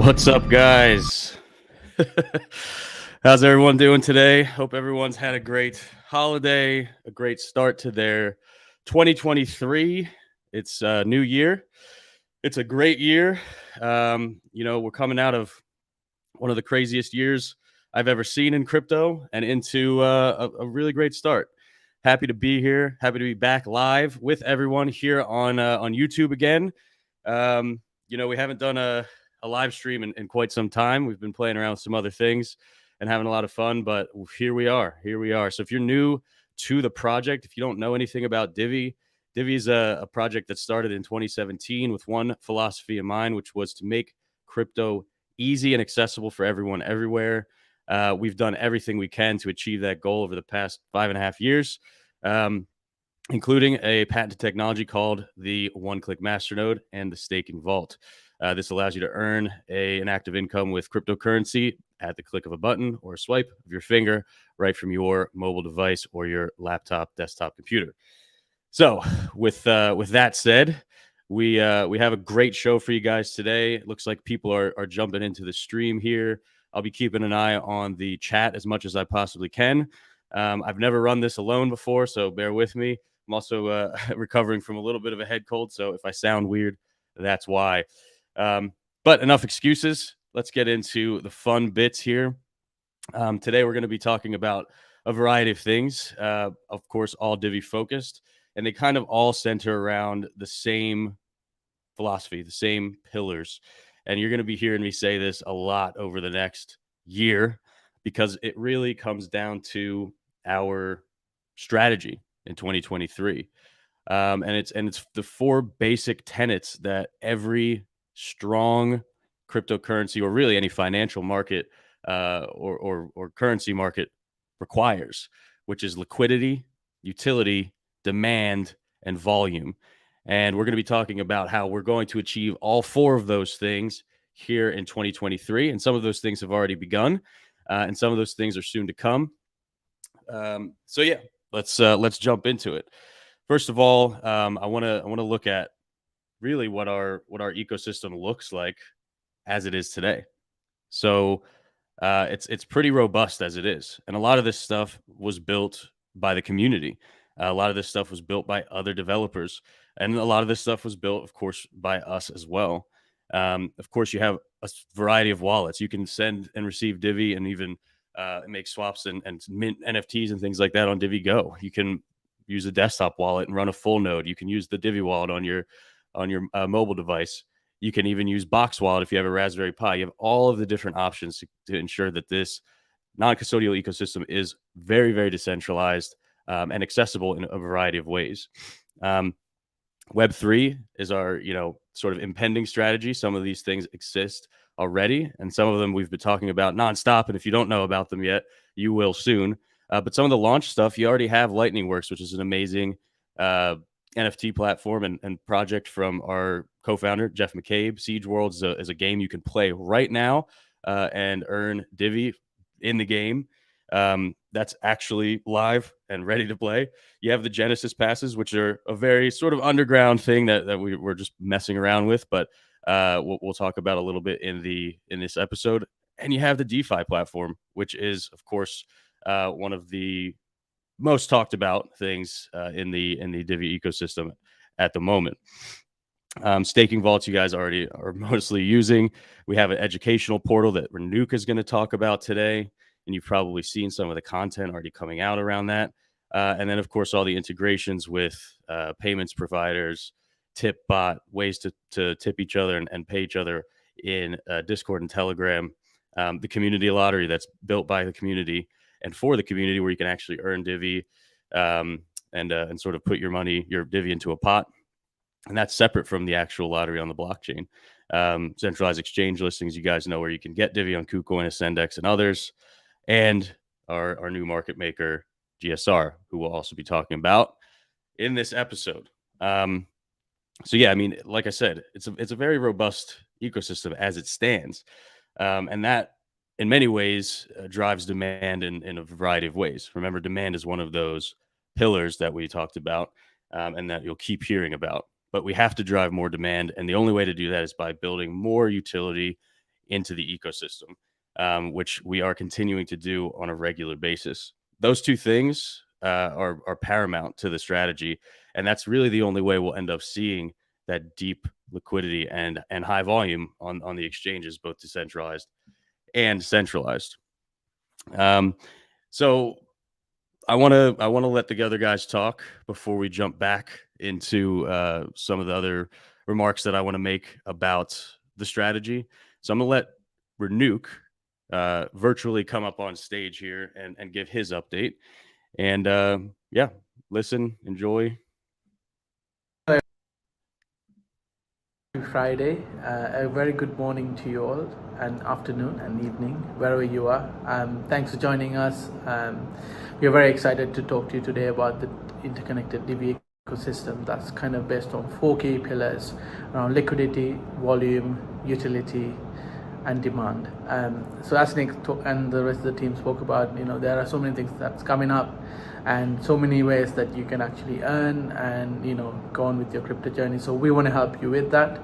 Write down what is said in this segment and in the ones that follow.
What's up, guys? How's everyone doing today? Hope everyone's had a great holiday, a great start to their 2023. It's a new year. It's a great year. We're coming out of one of the craziest years I've ever seen in crypto and into a really great start. Happy to be here. Happy to be back live with everyone here on YouTube again. We haven't done a live stream in quite some time. We've been playing around with some other things and having a lot of fun, but here we are. Here we are. So if you're new to the project, if you don't know anything about Divi, Divi is a project that started in 2017 with one philosophy in mind, which was to make crypto easy and accessible for everyone everywhere. We've done everything we can to achieve that goal over the past 5.5 years, including a patented technology called the one-click masternode and the staking vault. This allows you to earn an active income with cryptocurrency at the click of a button or a swipe of your finger right from your mobile device or your laptop, desktop computer. So with that said, we have a great show for you guys today. It looks like people are jumping into the stream here. I'll be keeping an eye on the chat as much as I possibly can. I've never run this alone before, so bear with me. I'm also recovering from a little bit of a head cold, so if I sound weird, that's why. But enough excuses. Let's get into the fun bits here. Today, we're going to be talking about a variety of things, of course, all Divi focused, and they kind of all center around the same philosophy, the same pillars. And you're going to be hearing me say this a lot over the next year because it really comes down to our strategy in 2023. And it's the four basic tenets that every strong cryptocurrency or really any financial market or currency market requires, which is liquidity, utility, demand, and volume. And we're going to be talking about how we're going to achieve all four of those things here in 2023. And some of those things have already begun, and some of those things are soon to come. Let's jump into it. First of all, I want to look at really what our ecosystem looks like as it is today. So it's pretty robust as it is, and a lot of this stuff was built by the community. A lot of this stuff was built by other developers, and a lot of this stuff was built, of course, by us as well. Of course, you have a variety of wallets. You can send and receive Divi, and even make swaps and mint NFTs and things like that on Divi Go. You can use a desktop wallet and run a full node. You can use the DiviWallet on your mobile device. You can even use Box Wallet if you have a Raspberry Pi. You have all of the different options to ensure that this non-custodial ecosystem is very, very decentralized and accessible in a variety of ways. Web3 is our, sort of impending strategy. Some of these things exist already, and some of them we've been talking about nonstop. And if you don't know about them yet, you will soon. But some of the launch stuff, you already have Lightning Works, which is an amazing NFT platform and project from our co-founder, Jeff McCabe. Siege World is a game you can play right now and earn Divi in the game. That's actually live and ready to play. You have the Genesis passes, which are a very sort of underground thing that we're just messing around with, but we'll talk about a little bit in this episode. And you have the DeFi platform, which is, of course, one of the most talked about things in the Divi ecosystem at the moment. Staking vaults you guys already are mostly using. We have an educational portal that Renuka is going to talk about today, and you've probably seen some of the content already coming out around that. And then, of course, all the integrations with payments providers, TipBot, ways to tip each other and pay each other in Discord and Telegram. The community lottery that's built by the community and for the community, where you can actually earn Divi and sort of put your Divi into a pot. And that's separate from the actual lottery on the blockchain. Centralized exchange listings, you guys know where you can get Divi on KuCoin, Ascendex, and others. And our new market maker, GSR, who we'll also be talking about in this episode. So yeah, I mean, like I said, it's a very robust ecosystem as it stands. And that, in many ways, drives demand in a variety of ways. Remember, demand is one of those pillars that we talked about and that you'll keep hearing about. But we have to drive more demand. And the only way to do that is by building more utility into the ecosystem, which we are continuing to do on a regular basis. Those two things are paramount to the strategy, and that's really the only way we'll end up seeing that deep liquidity and high volume on the exchanges, both decentralized and centralized. So I want to let the other guys talk before we jump back into some of the other remarks that I want to make about the strategy. So I'm going to let Renuk virtually come up on stage here and give his update. And yeah, listen, enjoy. Friday. A very good morning to you all, and afternoon and evening, wherever you are. Thanks for joining us. We are very excited to talk to you today about the interconnected Divi ecosystem that's kind of based on 4 key pillars around liquidity, volume, utility, and demand. So as Nick and the rest of the team spoke about, there are so many things that's coming up and so many ways that you can actually earn and go on with your crypto journey. So we want to help you with that.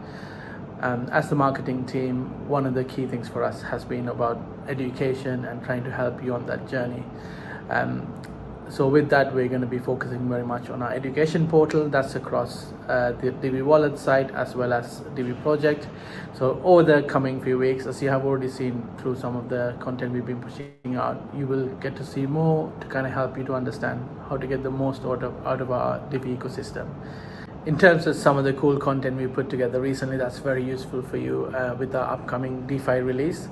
As the marketing team, one of the key things for us has been about education and trying to help you on that journey. So with that, we're going to be focusing very much on our education portal that's across the DiviWallet site as well as Divi project. So over the coming few weeks, as you have already seen through some of the content we've been pushing out, you will get to see more to kind of help you to understand how to get the most out of our Divi ecosystem. In terms of some of the cool content we put together recently, that's very useful for you with our upcoming DeFi release.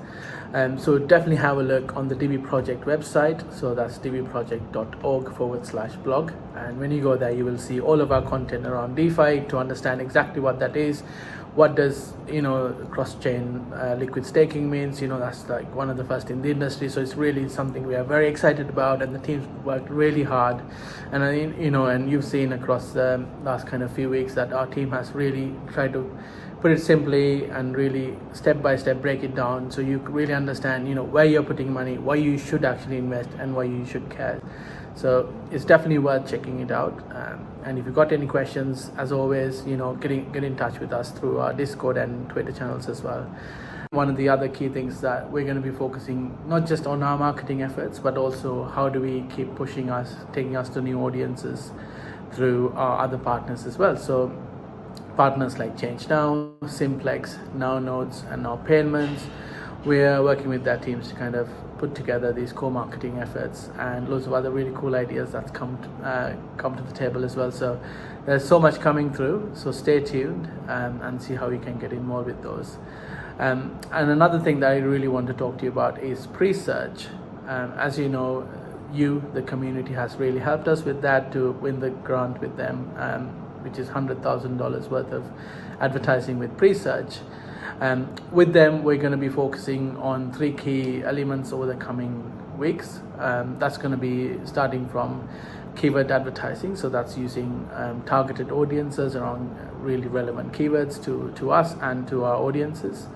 So definitely have a look on the Divi project website. So that's diviproject.org/blog. And when you go there, you will see all of our content around DeFi to understand exactly what that is. What does cross-chain liquid staking means? That's like one of the first in the industry, so it's really something we are very excited about, and the team's worked really hard. And and you've seen across the last kind of few weeks that our team has really tried to put it simply and really step by step break it down, so you really understand where you're putting money, why you should actually invest, and why you should care. So it's definitely worth checking it out. And if you've got any questions, as always, get in touch with us through our Discord and Twitter channels as well. One of the other key things that we're going to be focusing not just on our marketing efforts, but also how do we keep pushing us, taking us to new audiences through our other partners as well. So partners like ChangeNow, Simplex, NowNodes, and Now Payments. We're working with their teams to kind of put together these co-marketing efforts and loads of other really cool ideas that's come to the table as well. So there's so much coming through, so stay tuned and see how you can get involved with those. And another thing that I really want to talk to you about is pre-search. As you know, the community has really helped us with that to win the grant with them, which is $100,000 worth of advertising with pre-search. With them, we're going to be focusing on 3 key elements over the coming weeks. That's going to be starting from keyword advertising, so that's using targeted audiences around really relevant keywords to us and to our audiences.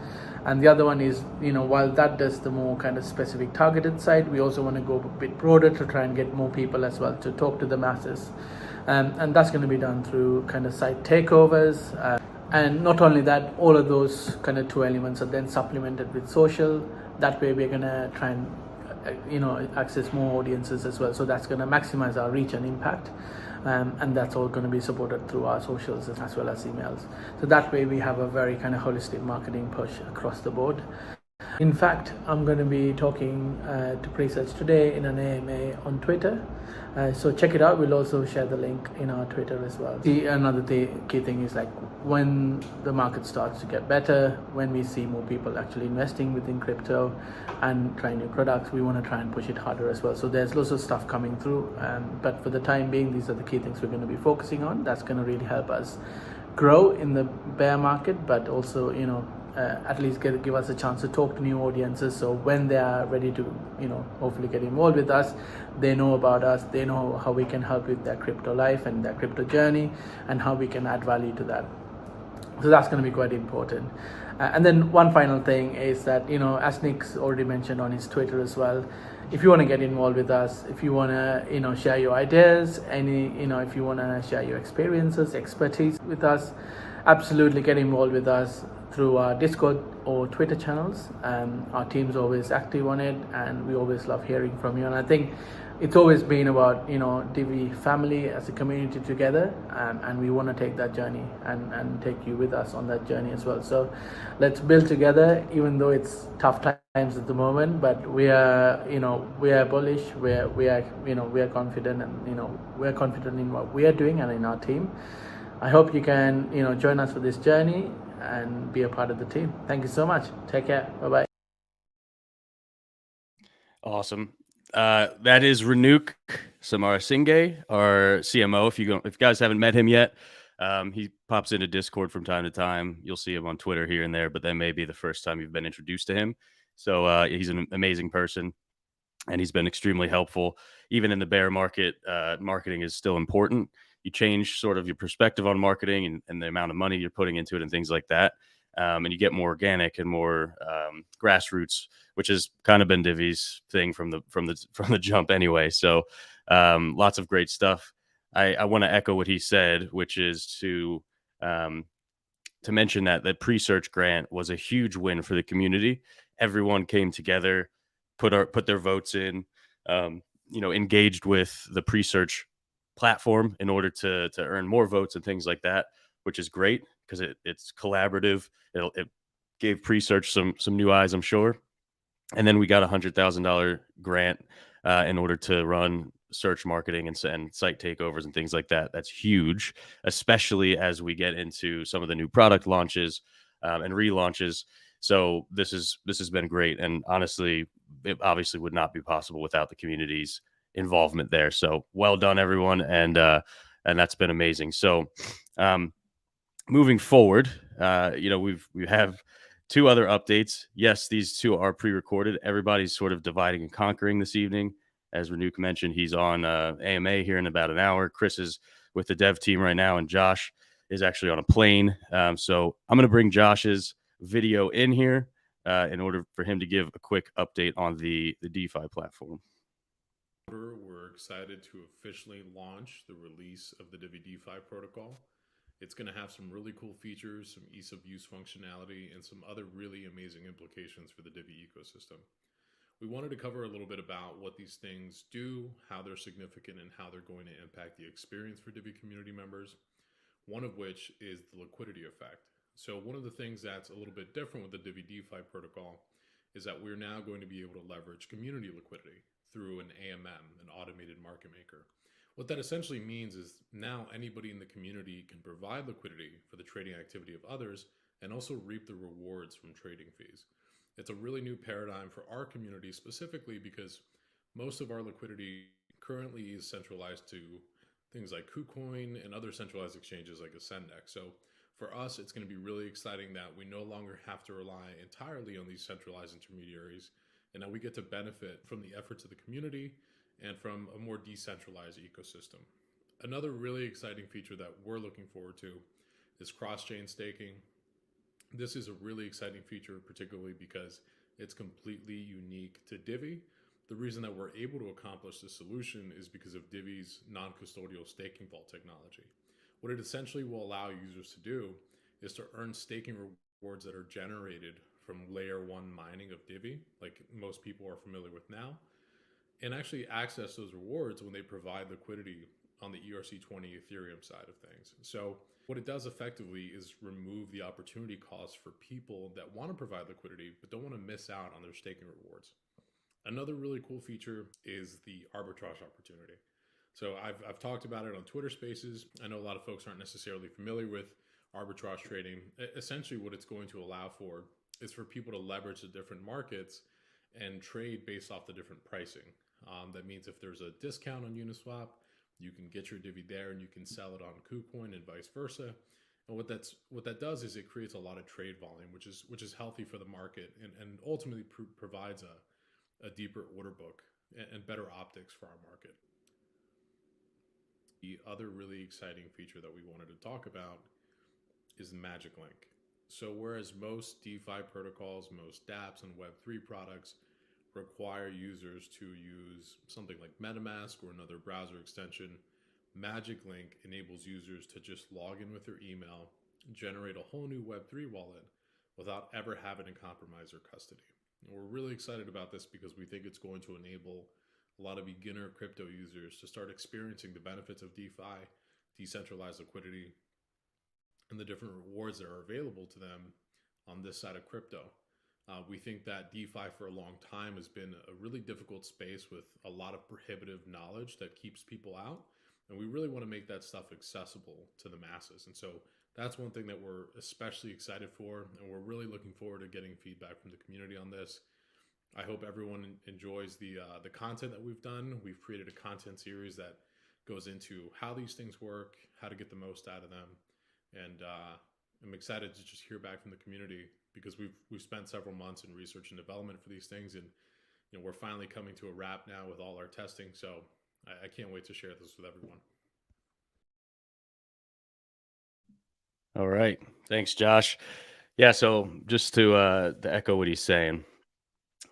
And the other one is, while that does the more kind of specific targeted side, we also want to go a bit broader to try and get more people as well to talk to the masses. And that's going to be done through kind of site takeovers. And not only that, all of those kind of 2 elements are then supplemented with social. That way we're going to try and access more audiences as well. So that's going to maximize our reach and impact. And that's all going to be supported through our socials as well as emails. So that way we have a very kind of holistic marketing push across the board. In fact, I'm going to be talking to Pre-Search today in an AMA on Twitter. So check it out. We'll also share the link in our Twitter as well. Another key thing is like when the market starts to get better, when we see more people actually investing within crypto and trying new products, we want to try and push it harder as well. So there's lots of stuff coming through. But for the time being, these are the key things we're going to be focusing on. That's going to really help us grow in the bear market, but also, at least give us a chance to talk to new audiences, so when they are ready to hopefully get involved with us, they know about us, they know how we can help with their crypto life and their crypto journey and how we can add value to that. So that's going to be quite important. And then one final thing is that, as Nick's already mentioned on his Twitter as well, if you want to get involved with us, if you want to share your ideas, if you want to share your experiences, expertise with us, absolutely get involved with us through our Discord or Twitter channels. Our team's always active on it, and we always love hearing from you. And I think it's always been about Divi family as a community together, and we want to take that journey and take you with us on that journey as well. So let's build together, even though it's tough times at the moment. But we are bullish. We are confident, and we're confident in what we are doing and in our team. I hope you can join us for this journey and be a part of the team. Thank you so much. Take care. Bye bye. Awesome. That is Ranuk Samarasinghe, our CMO. If you guys haven't met him yet, he pops into Discord from time to time. You'll see him on Twitter here and there, but that may be the first time you've been introduced to him. So he's an amazing person, and he's been extremely helpful. Even in the bear market, marketing is still important. You change sort of your perspective on marketing and the amount of money you're putting into it and things like that. And you get more organic and more grassroots, which has kind of been Divi's thing from the jump anyway. So lots of great stuff. I want to echo what he said, which is to mention that the pre-search grant was a huge win for the community. Everyone came together, put their votes in, engaged with the pre-search platform in order to earn more votes and things like that, which is great because it's collaborative. It gave pre-search some new eyes, I'm sure. And then we got $100,000 grant in order to run search marketing and site takeovers and things like that. That's huge, especially as we get into some of the new product launches and relaunches. So this has been great, and honestly, it obviously would not be possible without the community's involvement there. So well done, everyone, and that's been amazing. So moving forward, we have two other updates. Yes, these two are pre-recorded. Everybody's sort of dividing and conquering this evening. As Ranuk mentioned, he's on AMA here in about an hour. Chris is with the dev team right now, and Josh is actually on a plane. So I'm going to bring Josh's video in here in order for him to give a quick update on the DeFi platform. We're excited to officially launch the release of the Divi DeFi protocol. It's going to have some really cool features, some ease of use functionality, and some other really amazing implications for the Divi ecosystem. We wanted to cover a little bit about what these things do, how they're significant, and how they're going to impact the experience for Divi community members, one of which is the liquidity effect. So one of the things that's a little bit different with the Divi DeFi protocol is that we're now going to be able to leverage community liquidity through an AMM, an automated market maker. What that essentially means is now anybody in the community can provide liquidity for the trading activity of others and also reap the rewards from trading fees. It's a really new paradigm for our community specifically because most of our liquidity currently is centralized to things like KuCoin and other centralized exchanges like Ascendex. So for us, it's going to be really exciting that we no longer have to rely entirely on these centralized intermediaries, and that we get to benefit from the efforts of the community and from a more decentralized ecosystem. Another really exciting feature that we're looking forward to is cross-chain staking. This is a really exciting feature, particularly because it's completely unique to Divi. The reason that we're able to accomplish this solution is because of Divi's non-custodial staking vault technology. What it essentially will allow users to do is to earn staking rewards that are generated from layer 1 mining of Divi, like most people are familiar with now, and actually access those rewards when they provide liquidity on the ERC20 Ethereum side of things. So what it does effectively is remove the opportunity cost for people that want to provide liquidity but don't want to miss out on their staking rewards. Another really cool feature is the arbitrage opportunity. So I've talked about it on Twitter Spaces. I know a lot of folks aren't necessarily familiar with arbitrage trading. Essentially what it's going to allow for is for people to leverage the different markets and trade based off the different pricing. That means if there's a discount on Uniswap, you can get your Divi there and you can sell it on KuCoin and vice versa. And what that does is it creates a lot of trade volume, which is healthy for the market and ultimately provides a deeper order book and better optics for our market. The other really exciting feature that we wanted to talk about is Magic Link. So whereas most DeFi protocols, most dApps and Web3 products require users to use something like MetaMask or another browser extension, Magic Link enables users to just log in with their email, generate a whole new Web3 wallet without ever having to compromise their custody. And we're really excited about this because we think it's going to enable a lot of beginner crypto users to start experiencing the benefits of DeFi, decentralized liquidity, and the different rewards that are available to them on this side of crypto. We think that DeFi for a long time has been a really difficult space with a lot of prohibitive knowledge that keeps people out. And we really want to make that stuff accessible to the masses. And so that's one thing that we're especially excited for. And we're really looking forward to getting feedback from the community on this. I hope everyone enjoys the content that we've done. We've created a content series that goes into how these things work, how to get the most out of them. And I'm excited to just hear back from the community because we've spent several months in research and development for these things, and we're finally coming to a wrap now with all our testing. So I can't wait to share this with everyone. All right, thanks, Josh. Yeah, so just to echo what he's saying,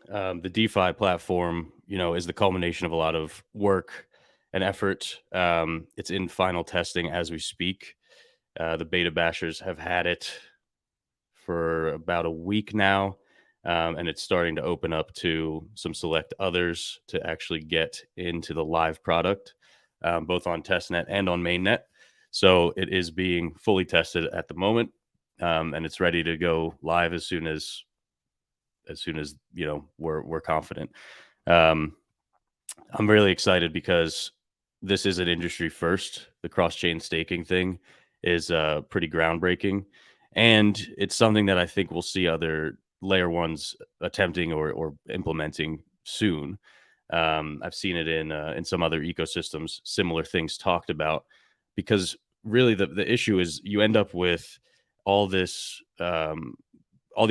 the DeFi platform, is the culmination of a lot of work and effort. It's in final testing as we speak. The beta bashers have had it for about a week now, and it's starting to open up to some select others to actually get into the live product, both on testnet and on mainnet. So it is being fully tested at the moment, and it's ready to go live as soon as we're confident. I'm really excited because this is an industry first. The cross-chain staking thing is pretty groundbreaking, and it's something that I think we'll see other layer ones attempting or implementing soon. I've seen it in some other ecosystems, similar things talked about, because really the issue is you end up with all these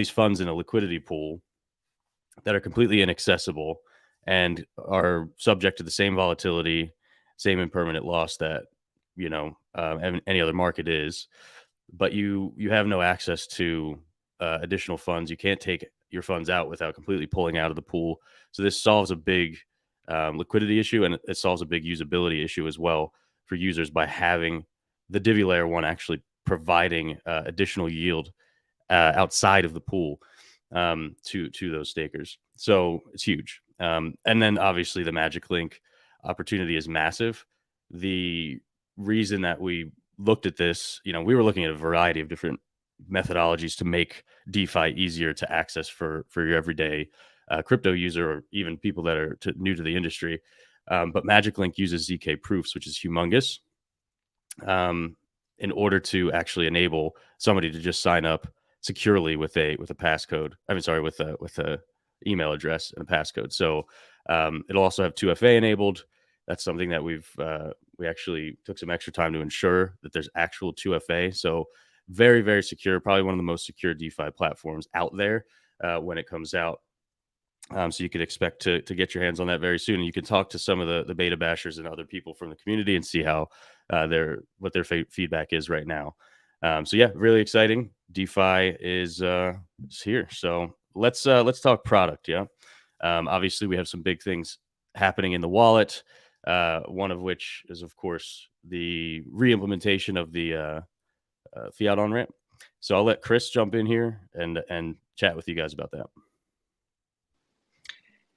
funds in a liquidity pool that are completely inaccessible and are subject to the same volatility, same impermanent loss that any other market is. But you have no access to additional funds. You can't take your funds out without completely pulling out of the pool. So this solves a big liquidity issue, and it solves a big usability issue as well for users by having the Divi layer 1 actually providing additional yield outside of the pool to those stakers. So it's huge. And then obviously the Magic Link opportunity is massive. The reason that we looked at this, we were looking at a variety of different methodologies to make DeFi easier to access for your everyday crypto user, or even people that are new to the industry. But Magic Link uses ZK proofs, which is humongous, in order to actually enable somebody to just sign up securely with a passcode. With a email address and a passcode. So it'll also have 2FA enabled. That's something that we actually took some extra time to ensure that there's actual 2FA. So very, very secure, probably one of the most secure DeFi platforms out there when it comes out. So you could expect to get your hands on that very soon. And you can talk to some of the beta bashers and other people from the community and see how what their feedback is right now. So yeah, really exciting. DeFi is here. So let's talk product. Yeah. Obviously we have some big things happening in the wallet. One of which is, of course, the re-implementation of the fiat on ramp. So I'll let Chris jump in here and chat with you guys about that.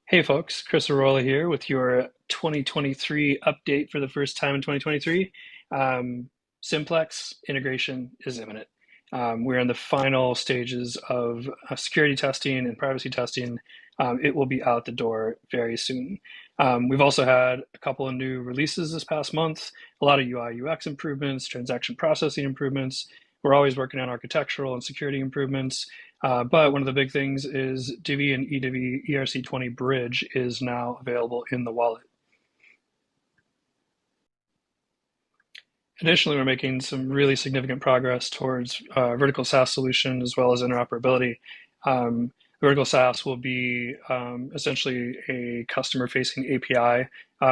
Hey folks, Chris Arola here with your 2023 update for the first time in 2023. Simplex integration is imminent. We're in the final stages of security testing and privacy testing. It will be out the door very soon. We've also had a couple of new releases this past month, a lot of UI UX improvements, transaction processing improvements. We're always working on architectural and security improvements. But one of the big things is Divi and eDivi ERC20 bridge is now available in the wallet. Additionally, we're making some really significant progress towards vertical SaaS solution as well as interoperability. Vertical SaaS will be essentially a customer-facing API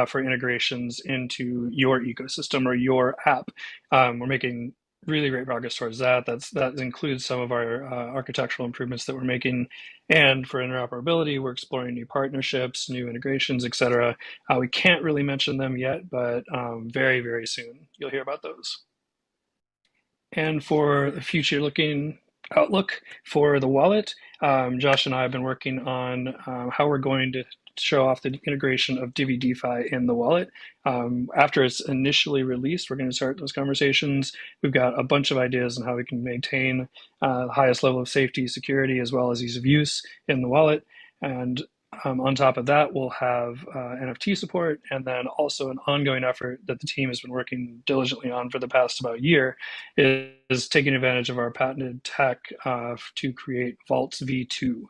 for integrations into your ecosystem or your app. We're making really great progress towards that. That includes some of our architectural improvements that we're making. And for interoperability, we're exploring new partnerships, new integrations, etc. We can't really mention them yet, but very, very soon you'll hear about those. And for the future looking outlook for the wallet, Josh and I have been working on how we're going to show off the integration of Divi DeFi in the wallet. After it's initially released, we're going to start those conversations. We've got a bunch of ideas on how we can maintain the highest level of safety, security, as well as ease of use in the wallet. And on top of that, we'll have NFT support, and then also an ongoing effort that the team has been working diligently on for the past about year is taking advantage of our patented tech to create Vaults V2.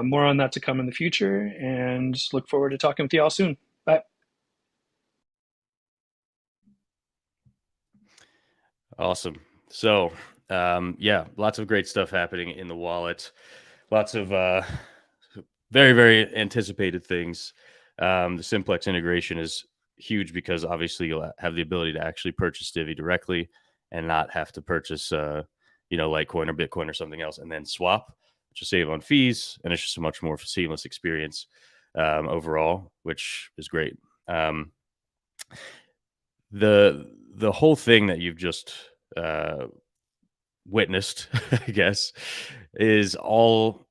More on that to come in the future, and look forward to talking with you all soon. Bye. Awesome. So, yeah, lots of great stuff happening in the wallet. Lots of very, very anticipated things. The Simplex integration is huge because obviously you'll have the ability to actually purchase Divi directly and not have to purchase, Litecoin or Bitcoin or something else and then swap, which will save on fees. And it's just a much more seamless experience overall, which is great. The whole thing that you've just witnessed, I guess, is all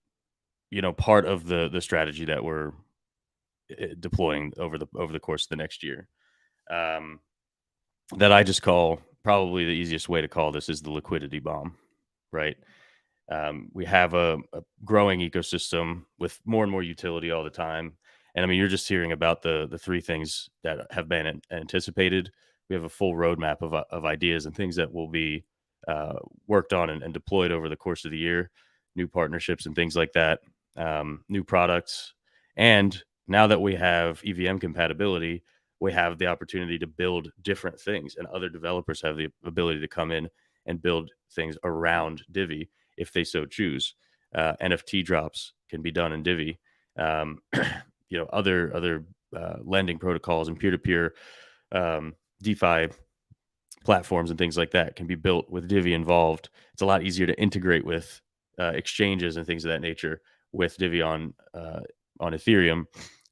part of the strategy that we're deploying over the course of the next year. That I just call, probably the easiest way to call this is the liquidity bomb, right? We have a growing ecosystem with more and more utility all the time. And I mean, you're just hearing about the three things that have been anticipated. We have a full roadmap of ideas and things that will be worked on and deployed over the course of the year, new partnerships and things like that, new products. And now that we have EVM compatibility, we have the opportunity to build different things, and other developers have the ability to come in and build things around Divi if they so choose. NFT drops can be done in Divi. Other lending protocols and peer-to-peer DeFi platforms and things like that can be built with Divi involved. It's a lot easier to integrate with exchanges and things of that nature with Divi on Ethereum.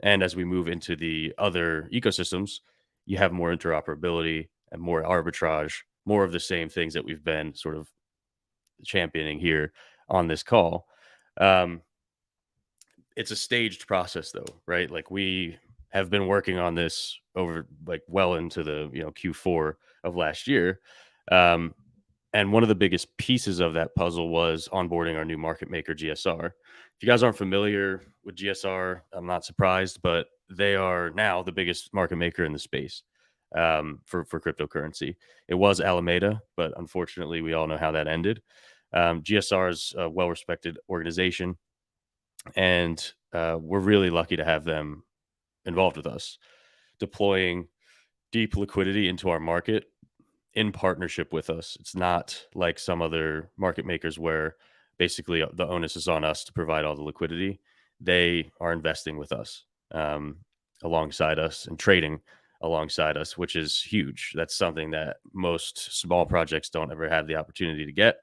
And as we move into the other ecosystems, you have more interoperability and more arbitrage, more of the same things that we've been sort of championing here on this call. It's a staged process though, right? Like we have been working on this over like well into the Q4 of last year. And one of the biggest pieces of that puzzle was onboarding our new market maker, GSR. If you guys aren't familiar with GSR, I'm not surprised, but they are now the biggest market maker in the space for cryptocurrency. It was Alameda, but unfortunately, we all know how that ended. GSR is a well-respected organization, and we're really lucky to have them involved with us, deploying deep liquidity into our market in partnership with us. It's not like some other market makers where basically the onus is on us to provide all the liquidity. They are investing with us alongside us and trading alongside us, which is huge. That's something that most small projects don't ever have the opportunity to get.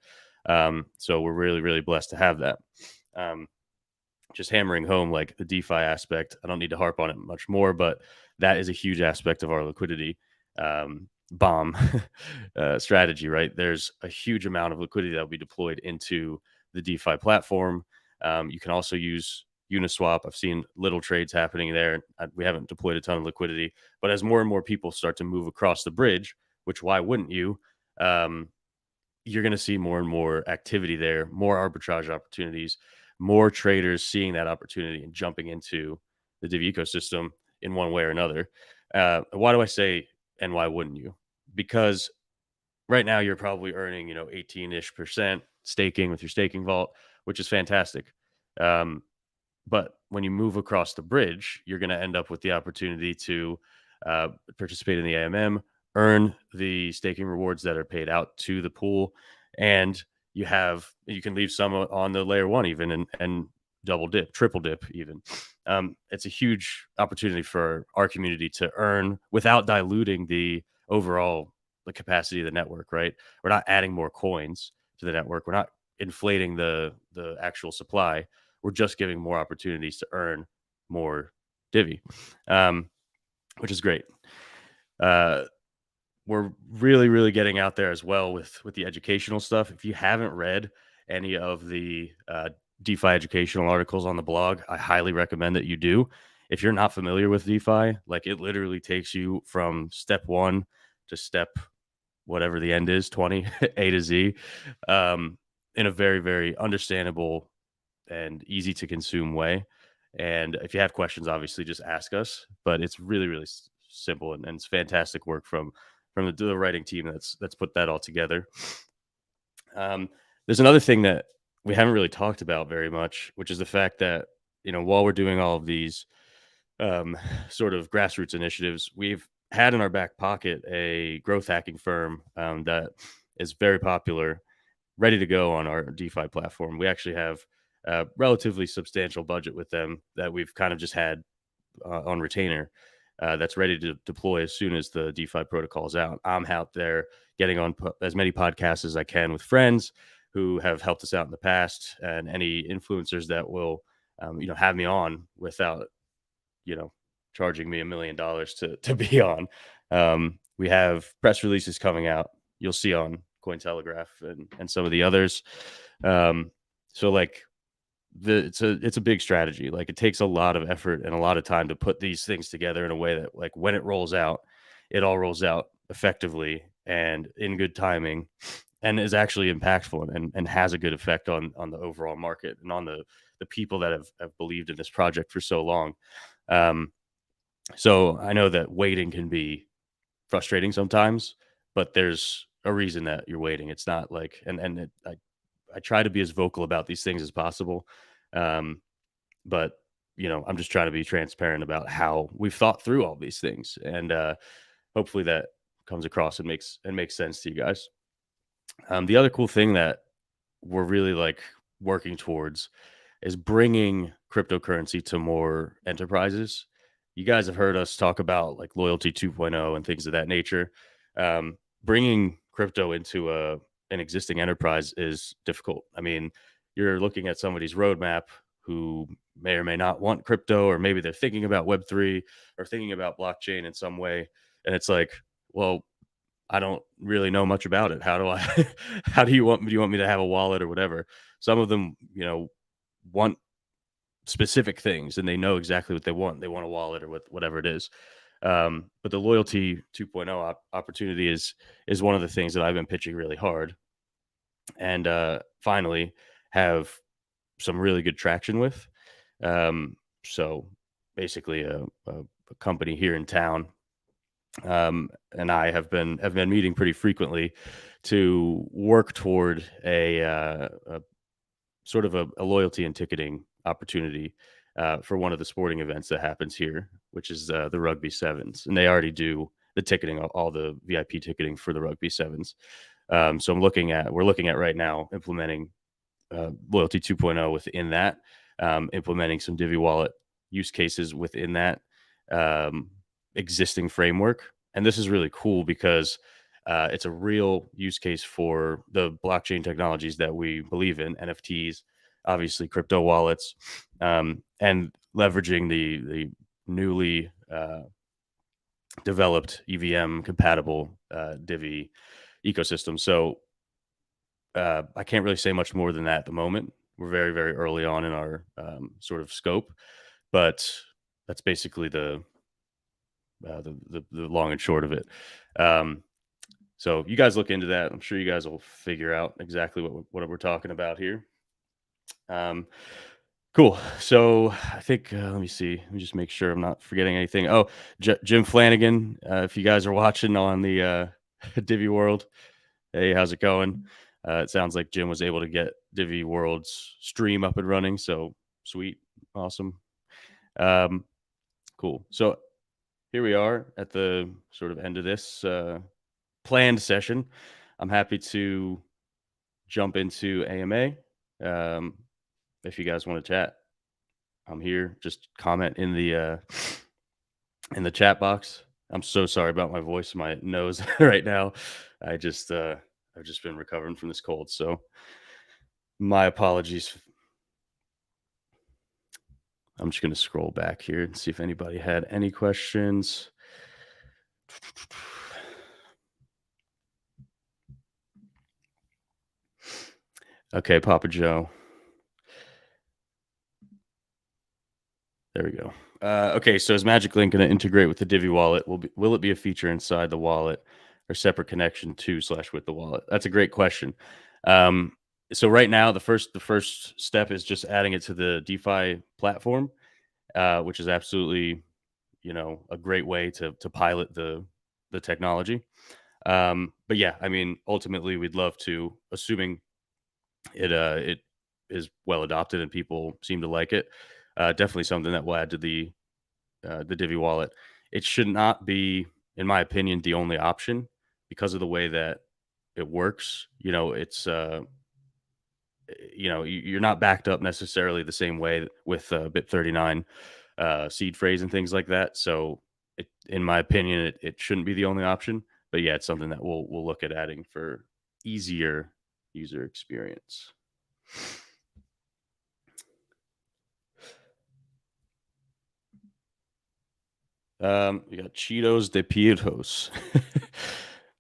So we're really, really blessed to have that. Just hammering home like the DeFi aspect. I don't need to harp on it much more, but that is a huge aspect of our liquidity bomb strategy, right? There's a huge amount of liquidity that will be deployed into the DeFi platform. You can also use Uniswap. I've seen little trades happening there. We haven't deployed a ton of liquidity, but as more and more people start to move across the bridge, which why wouldn't you? You're going to see more and more activity there, more arbitrage opportunities, more traders seeing that opportunity and jumping into the Divi ecosystem in one way or another. Why do I say, and why wouldn't you? Because right now you're probably earning, 18-ish% staking with your staking vault, which is fantastic. But when you move across the bridge, you're going to end up with the opportunity to participate in the AMM, earn the staking rewards that are paid out to the pool, and you can leave some on the layer one even and double dip, triple dip even. It's a huge opportunity for our community to earn without diluting the overall capacity of the network, right? We're not adding more coins to the network. We're not inflating the actual supply. We're just giving more opportunities to earn more Divi, which is great. we're really, really getting out there as well with the educational stuff. If you haven't read any of the DeFi educational articles on the blog, I highly recommend that you do. If you're not familiar with DeFi, like it literally takes you from step 1 to step whatever the end is, 20, A to Z, in a very, very understandable and easy to consume way. And if you have questions, obviously just ask us. But it's really, really simple, and it's fantastic work from the writing team that's put that all together. There's another thing that we haven't really talked about very much, which is the fact that while we're doing all of these sort of grassroots initiatives, we've had in our back pocket a growth hacking firm that is very popular, ready to go on our DeFi platform. We actually have a relatively substantial budget with them that we've kind of just had on retainer that's ready to deploy as soon as the DeFi protocol is out. I'm out there getting on as many podcasts as I can with friends who have helped us out in the past, and any influencers that will have me on without charging me $1 million to be on. We have press releases coming out. You'll see on Cointelegraph and some of the others. So like it's a big strategy. Like it takes a lot of effort and a lot of time to put these things together in a way that like when it rolls out, it all rolls out effectively and in good timing, and is actually impactful and has a good effect on the overall market and on the people that have believed in this project for so long. So I know that waiting can be frustrating sometimes, but there's a reason that you're waiting. It's not like, I try to be as vocal about these things as possible. But I'm just trying to be transparent about how we've thought through all these things, and hopefully that comes across and makes sense to you guys. The other cool thing that we're really like working towards is bringing cryptocurrency to more enterprises. You guys have heard us talk about like loyalty 2.0 and things of that nature. Bringing crypto into an existing enterprise is difficult. I mean, you're looking at somebody's roadmap who may or may not want crypto, or maybe they're thinking about Web3 or thinking about blockchain in some way. And it's like, well, I don't really know much about it. How do I, how do you want me to have a wallet or whatever? Some of them, want specific things and they know exactly what they want. They want a wallet or whatever it is. But the loyalty 2.0 opportunity is one of the things that I've been pitching really hard, and finally have some really good traction with. So basically a company here in town, and I have been meeting pretty frequently to work toward a sort of a loyalty and ticketing opportunity for one of the sporting events that happens here, which is the Rugby Sevens, and they already do the ticketing, all the VIP ticketing for the Rugby Sevens. So we're looking at right now implementing loyalty 2.0 within that, implementing some DiviWallet use cases within that existing framework. And this is really cool because it's a real use case for the blockchain technologies that we believe in, NFTs, obviously crypto wallets, and leveraging the newly developed EVM compatible Divi ecosystem. So I can't really say much more than that at the moment. We're very, very early on in our sort of scope, but that's basically the long and short of it. So you guys look into that. I'm sure you guys will figure out exactly what we're talking about here. Cool. So I think, let me see. Let me just make sure I'm not forgetting anything. Oh, Jim Flanagan, if you guys are watching on the Divi World, hey, how's it going? It sounds like Jim was able to get Divi World's stream up and running. So sweet. Awesome. Cool. So here we are at the sort of end of this planned session. I'm happy to jump into AMA. If you guys want to chat, I'm here. Just comment in the chat box. I'm so sorry about my voice, my nose right now. I've just been recovering from this cold, so my apologies. I'm just going to scroll back here and see if anybody had any questions. Okay, Papa Joe. There we go. Okay, so is Magic Link going to integrate with the Divi wallet? Will it be a feature inside the wallet or separate connection to / with the wallet? That's a great question. So right now, the first step is just adding it to the DeFi platform, which is absolutely, a great way to pilot the technology. But yeah, I mean, ultimately, we'd love to, assuming it is well adopted and people seem to like it. Definitely something that will add to the Divi wallet. It should not be, in my opinion, the only option because of the way that it works. It's you're not backed up necessarily the same way with Bit39 seed phrase and things like that. So, in my opinion, it shouldn't be the only option. But yeah, it's something that we'll look at adding for easier user experience. We got Cheetos de Pietos.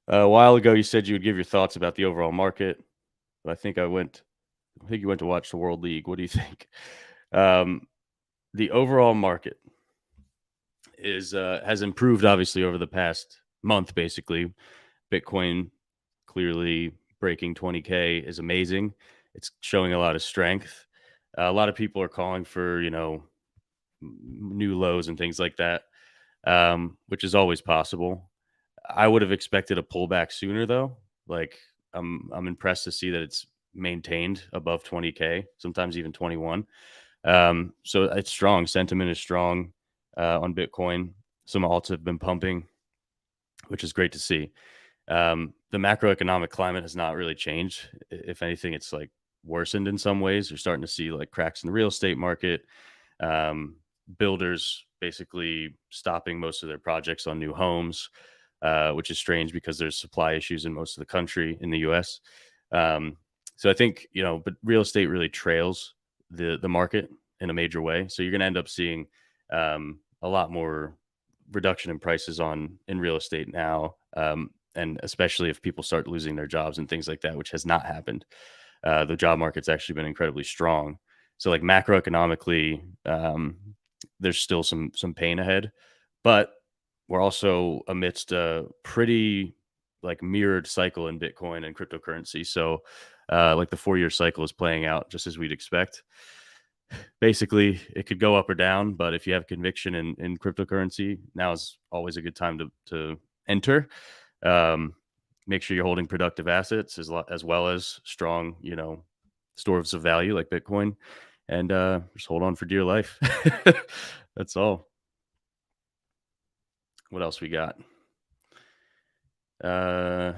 A while ago, you said you would give your thoughts about the overall market, but I think you went to watch the World League. What do you think? The overall market has improved obviously over the past month. Basically, Bitcoin clearly breaking 20K is amazing. It's showing a lot of strength. A lot of people are calling for new lows and things like that, which is always possible. I would have expected a pullback sooner, though. Like, I'm impressed to see that it's maintained above 20K, sometimes even 21. So it's strong. Sentiment is strong on Bitcoin. Some alts have been pumping, which is great to see. The macroeconomic climate has not really changed. If anything, it's like worsened in some ways. You're starting to see like cracks in the real estate market. Builders basically stopping most of their projects on new homes, which is strange because there's supply issues in most of the country in the US. So I think, but real estate really trails the market in a major way. So you're going to end up seeing a lot more reduction in prices in real estate now. And especially if people start losing their jobs and things like that, which has not happened. The job market's actually been incredibly strong. So like macroeconomically, there's still some pain ahead, but we're also amidst a pretty like mirrored cycle in Bitcoin and cryptocurrency. So like the 4-year cycle is playing out just as we'd expect. Basically, it could go up or down, but if you have conviction in cryptocurrency, now is always a good time to enter. Make sure you're holding productive assets as well as strong, stores of value like Bitcoin, and just hold on for dear life. That's all. What else we got? I'll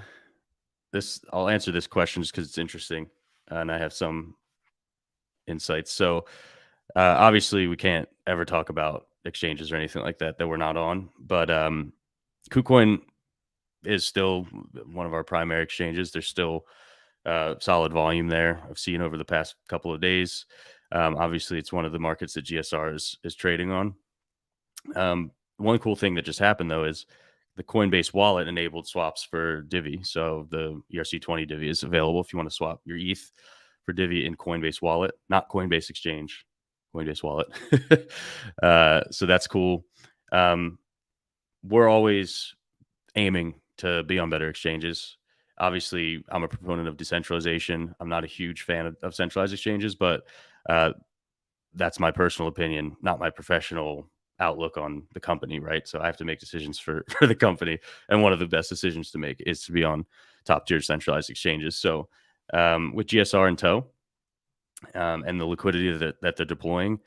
answer this question just because it's interesting, and I have some insights. So obviously, we can't ever talk about exchanges or anything like that we're not on, but KuCoin is still one of our primary exchanges. There's still solid volume there I've seen over the past couple of days. Obviously, it's one of the markets that GSR is trading on. One cool thing that just happened, though, is the Coinbase wallet enabled swaps for Divi. So the ERC20 Divi is available if you want to swap your ETH for Divi in Coinbase wallet, not Coinbase Exchange, Coinbase wallet. So that's cool. We're always aiming to be on better exchanges. Obviously, I'm a proponent of decentralization. I'm not a huge fan of centralized exchanges, but that's my personal opinion, not my professional outlook on the company, right? So I have to make decisions for the company, and one of the best decisions to make is to be on top tier centralized exchanges. So with GSR in tow and the liquidity that they're deploying,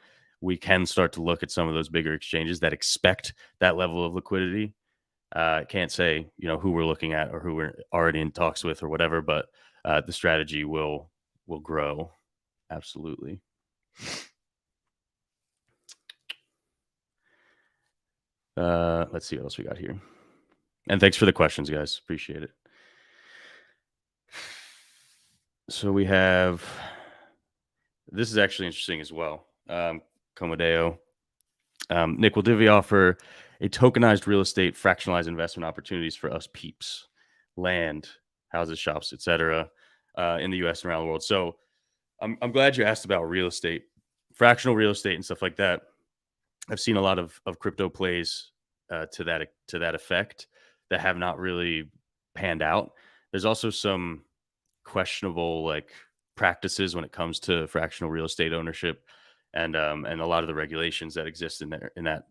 we can start to look at some of those bigger exchanges that expect that level of liquidity. Can't say who we're looking at or who we're already in talks with or whatever, but the strategy will grow. Absolutely. Let's see what else we got here. And thanks for the questions, guys. Appreciate it. So we have, this is actually interesting as well. Comodeo. Nick, will Divi offer a tokenized real estate fractionalized investment opportunities for us peeps, land, houses, shops, etc., in the US and around the world? So I'm glad you asked about real estate, fractional real estate, and stuff like that. I've seen a lot of crypto plays to that effect that have not really panned out. There's also some questionable like practices when it comes to fractional real estate ownership, and a lot of the regulations that exist in that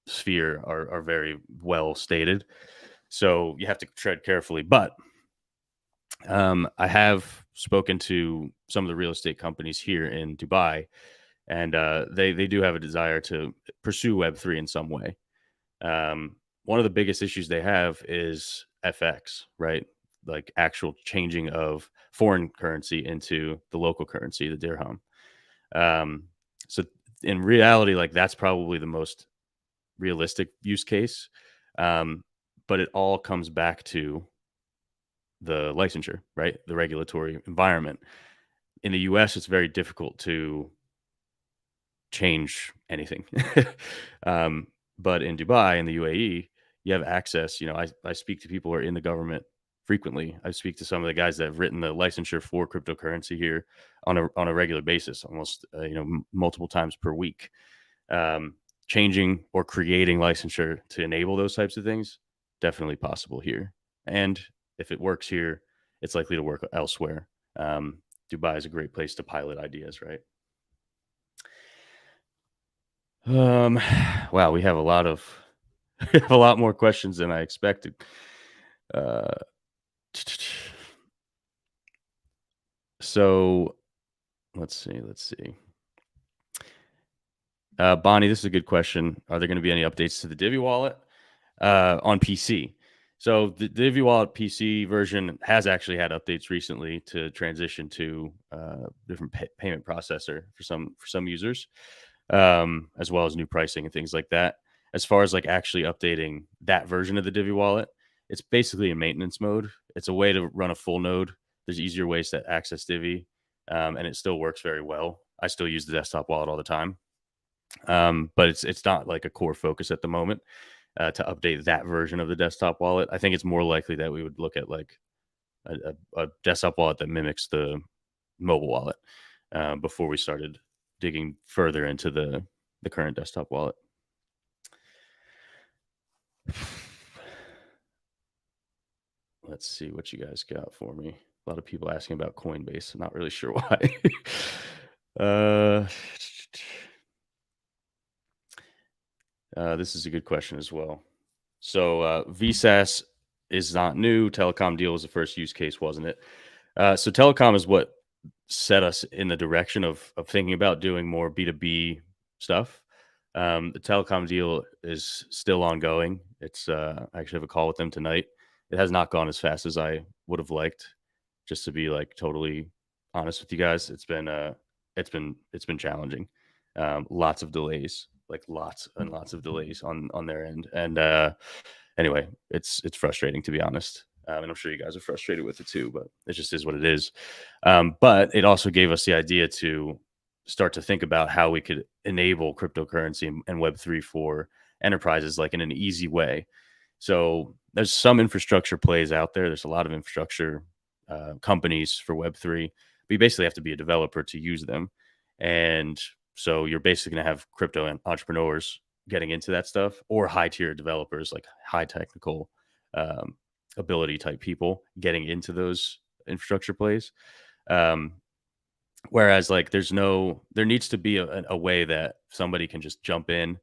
sphere are very well stated. So you have to tread carefully. But I have spoken to some of the real estate companies here in Dubai, and they do have a desire to pursue Web3 in some way. One of the biggest issues they have is FX, right? Like actual changing of foreign currency into the local currency, the dirham. So in reality, like that's probably the most realistic use case. But it all comes back to the licensure, right? The regulatory environment. In the US, it's very difficult to change anything. um, but in Dubai, in the UAE, you have access. I speak to people who are in the government frequently. I speak to some of the guys that have written the licensure for cryptocurrency here on a regular basis, almost multiple times per week. Changing or creating licensure to enable those types of things, definitely possible here. And if it works here, it's likely to work elsewhere. Dubai is a great place to pilot ideas, right? Wow, we have a lot of we have a lot more questions than I expected. So let's see. Bonnie, this is a good question. Are there going to be any updates to the DiviWallet on PC? So the DiviWallet PC version has actually had updates recently to transition to different payment processor for some users, as well as new pricing and things like that. As far as like actually updating that version of the DiviWallet, it's basically in maintenance mode. It's a way to run a full node. There's easier ways to access Divi, and it still works very well. I still use the desktop wallet all the time, but it's not like a core focus at the moment to update that version of the desktop wallet. I think it's more likely that we would look at like a desktop wallet that mimics the mobile wallet before we started digging further into the current desktop wallet. Let's see what you guys got for me. A lot of people asking about Coinbase. I'm not really sure why. This is a good question as well. So VSAS is not new. Telecom deal was the first use case, wasn't it? So telecom is what set us in the direction of thinking about doing more B2B stuff. The telecom deal is still ongoing. It's I actually have a call with them tonight. It has not gone as fast as I would have liked. Just to be like totally honest with you guys, it's been challenging. Lots of delays, like lots and lots of delays on their end. And anyway, it's frustrating, to be honest. And I'm sure you guys are frustrated with it too, but it just is what it is. But it also gave us the idea to start to think about how we could enable cryptocurrency and Web3 for enterprises, like in an easy way. So there's some infrastructure plays out there. There's a lot of infrastructure companies for Web3. But you basically have to be a developer to use them. And so you're basically going to have crypto entrepreneurs getting into that stuff, or high tier developers, like high technical ability type people getting into those infrastructure plays. Whereas like there needs to be a way that somebody can just jump in,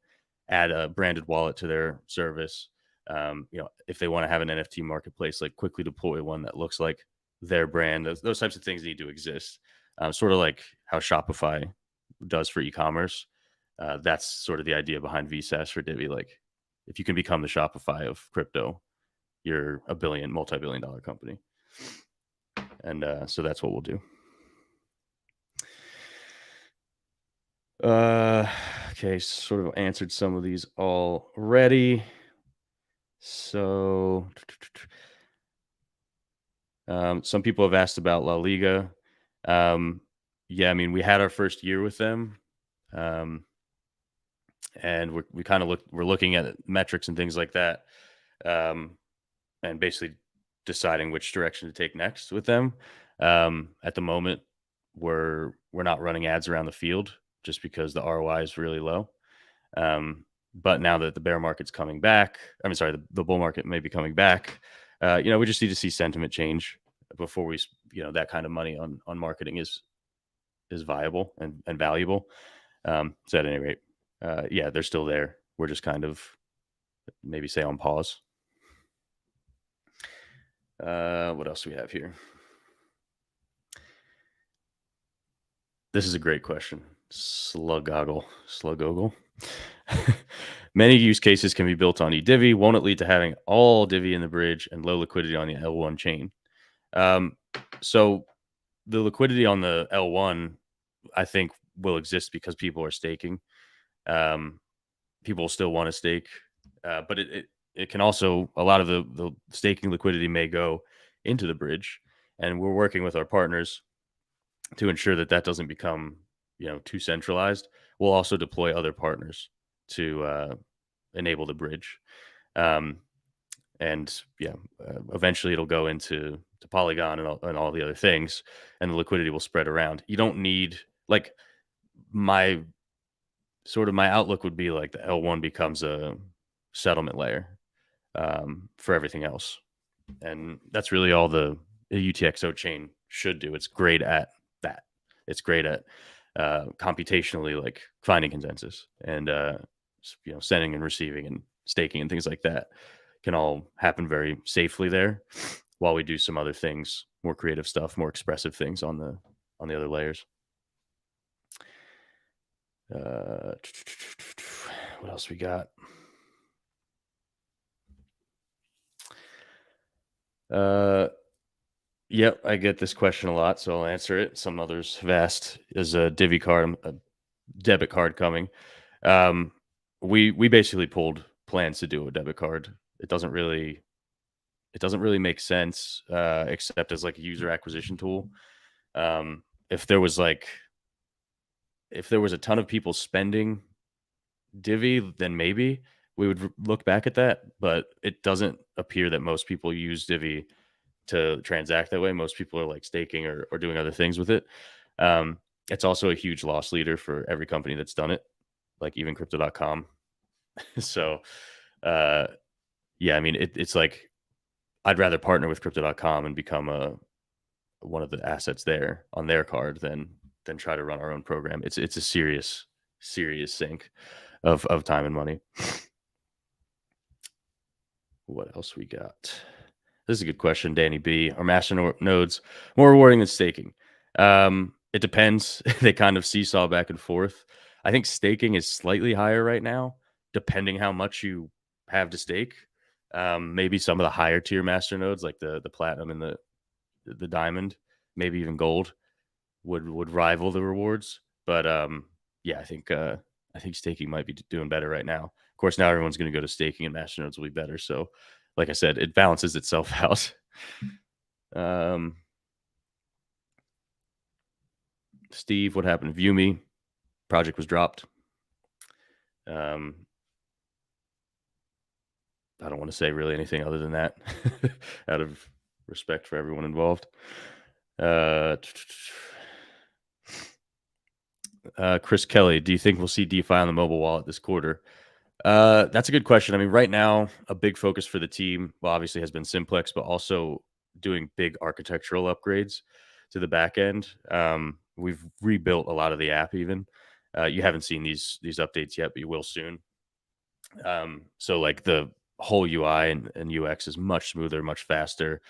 add a branded wallet to their service. If they want to have an NFT marketplace, like quickly deploy one that looks like their brand. Those types of things need to exist. Sort of like how Shopify does for e-commerce. That's sort of the idea behind VSAS for Divi. Like if you can become the Shopify of crypto, you're a multi-billion dollar company. And so that's what we'll do. Okay, sort of answered some of these already. So some people have asked about La Liga. Yeah, I mean, we had our first year with them. And we're looking at metrics and things like that. And basically deciding which direction to take next with them. At the moment, we're not running ads around the field just because the ROI is really low. But now that the bear market's coming back, the bull market may be coming back. We just need to see sentiment change before we, that kind of money on marketing is viable and valuable. So at any rate, they're still there. We're just kind of maybe say on pause. What else do we have here? This is a great question. Slugoggle. Many use cases can be built on eDivi. Won't it lead to having all Divi in the bridge and low liquidity on the L1 chain? So the liquidity on the L1, I think, will exist because people are staking. People still want to stake, but it can also, a lot of the staking liquidity may go into the bridge, and we're working with our partners to ensure that doesn't become too centralized. We'll also deploy other partners to enable the bridge, eventually it'll go into Polygon and all the other things, and the liquidity will spread around. You don't need, like, my outlook would be like the L1 becomes a settlement layer for everything else, and that's really all the UTXO chain should do. It's great at that. It's great at computationally, like, finding consensus, and sending and receiving and staking and things like that can all happen very safely there, while we do some other things, more creative stuff, more expressive things on the other layers. What else we got? Yep, I get this question a lot, so I'll answer it. Some others have asked, is a Divi card, a debit card coming? We basically pulled plans to do a debit card. It doesn't really make sense, except as like a user acquisition tool. If there was a ton of people spending Divi, then maybe we would look back at that. But it doesn't appear that most people use Divi to transact that way. Most people are like staking or doing other things with it. It's also a huge loss leader for every company that's done it, like even crypto.com. So, it's like, I'd rather partner with crypto.com and become one of the assets there on their card than try to run our own program. It's a serious sink of time and money. What else we got? This is a good question, Danny B. Are master nodes more rewarding than staking? It depends. They kind of seesaw back and forth. I think staking is slightly higher right now, depending how much you have to stake. Maybe some of the higher tier master nodes, like the platinum and the diamond, maybe even gold, would rival the rewards. But I think staking might be doing better right now. Of course, now everyone's going to go to staking, and master nodes will be better. So, like I said, it balances itself out. Steve, what happened? View Me project was dropped. I don't want to say really anything other than that, out of respect for everyone involved. Chris Kelly, do you think we'll see DeFi on the mobile wallet this quarter? That's a good question. I mean, right now, a big focus for the team, well, obviously has been Simplex, but also doing big architectural upgrades to the back end. We've rebuilt a lot of the app even. You haven't seen these updates yet, but you will soon. So like the whole UI and UX is much smoother, much faster,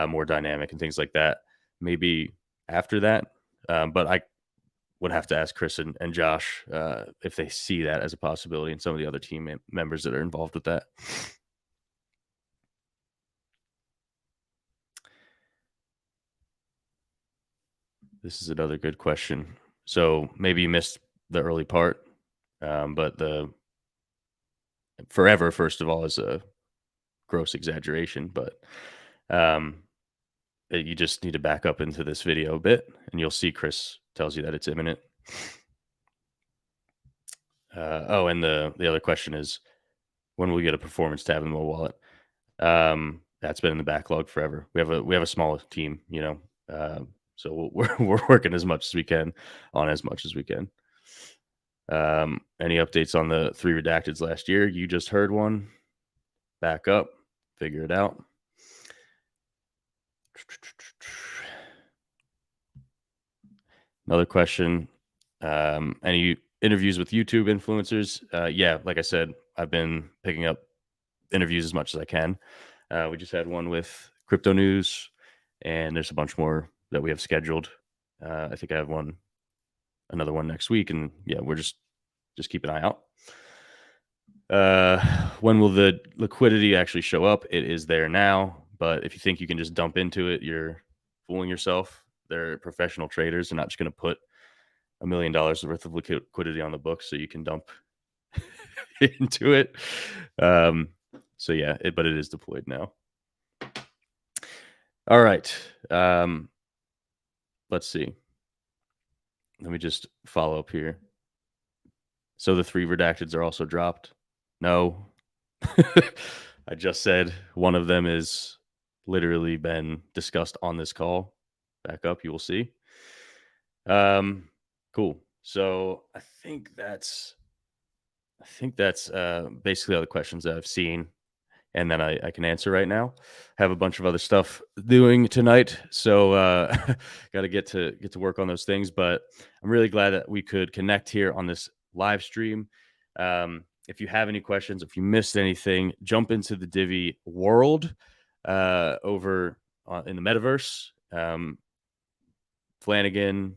more dynamic and things like that. Maybe after that. But I would have to ask Chris and Josh if they see that as a possibility, and some of the other team members that are involved with that. This is another good question. So maybe you missed the early part, but the forever, first of all, is a gross exaggeration, but you just need to back up into this video a bit, and you'll see Chris tells you that it's imminent. And the other question is, when will we get a performance tab in the mobile wallet? That's been in the backlog forever. We have a small team, So we're working as much as we can on as much as we can. Any updates on the 3 redacteds last year? You just heard one. Back up, figure it out. Another question. Any interviews with YouTube influencers? Yeah, like I said, I've been picking up interviews as much as I can. We just had one with Crypto News, and there's a bunch more that we have scheduled. I think I have another one next week, and yeah, we're just keep an eye out. When will the liquidity actually show up? It is there now, but if you think you can just dump into it, you're fooling yourself. They're professional traders. They're not just going to put $1 million worth of liquidity on the books so you can dump into it. So yeah, but it is deployed now. All right. Let's see. Let me just follow up here. So the 3 redacteds are also dropped. No. I just said one of them is literally been discussed on this call. Back up, you will see. Cool. So I think that's basically all the questions that I've seen, and then I can answer right now. Have a bunch of other stuff doing tonight, so got to get to work on those things. But I'm really glad that we could connect here on this live stream. If you have any questions, if you missed anything, jump into the Divi world over in the metaverse. Flanagan,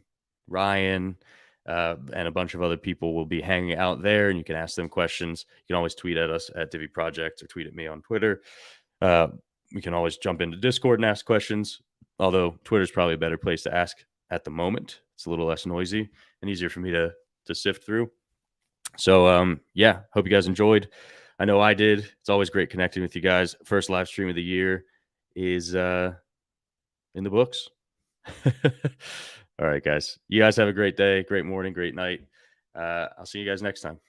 Ryan, and a bunch of other people will be hanging out there, and you can ask them questions. You can always tweet at us at Divi Project or tweet at me on Twitter. We can always jump into Discord and ask questions, although Twitter is probably a better place to ask at the moment. It's a little less noisy and easier for me to sift through. So, yeah, hope you guys enjoyed. I know I did. It's always great connecting with you guys. First live stream of the year is in the books. All right, guys. You guys have a great day, great morning, great night. I'll see you guys next time.